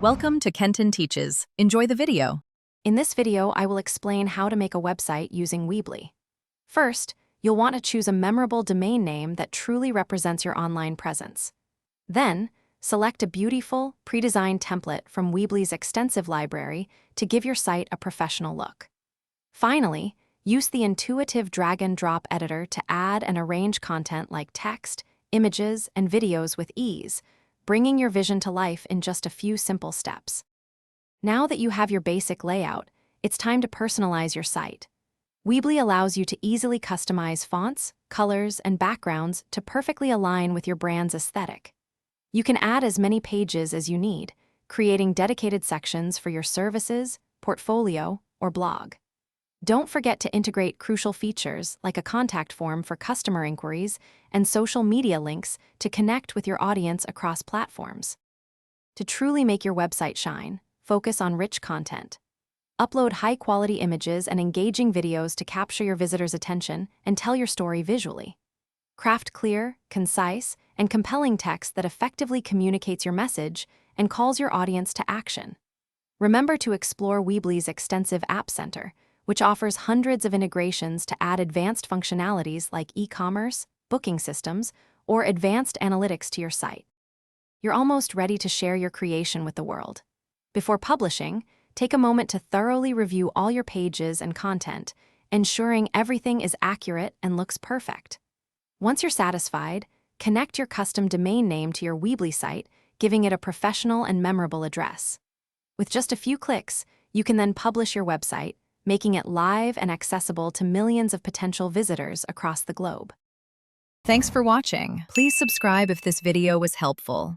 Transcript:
Welcome to Kenton Teaches. Enjoy the video. In this video, I will explain how to make a website using Weebly. First, you'll want to choose a memorable domain name that truly represents your online presence. Then, select a beautiful, pre-designed template from Weebly's extensive library to give your site a professional look. Finally, use the intuitive drag-and-drop editor to add and arrange content like text, images, and videos with ease, bringing your vision to life in just a few simple steps. Now that you have your basic layout, it's time to personalize your site. Weebly allows you to easily customize fonts, colors, and backgrounds to perfectly align with your brand's aesthetic. You can add as many pages as you need, creating dedicated sections for your services, portfolio, or blog. Don't forget to integrate crucial features like a contact form for customer inquiries and social media links to connect with your audience across platforms. To truly make your website shine, focus on rich content. Upload high-quality images and engaging videos to capture your visitors' attention and tell your story visually. Craft clear, concise, and compelling text that effectively communicates your message and calls your audience to action. Remember to explore Weebly's extensive App Center, which offers hundreds of integrations to add advanced functionalities like e-commerce, booking systems, or advanced analytics to your site. You're almost ready to share your creation with the world. Before publishing, take a moment to thoroughly review all your pages and content, ensuring everything is accurate and looks perfect. Once you're satisfied, connect your custom domain name to your Weebly site, giving it a professional and memorable address. With just a few clicks, you can then publish your website, making it live and accessible to millions of potential visitors across the globe. Thanks for watching. Please subscribe if this video was helpful.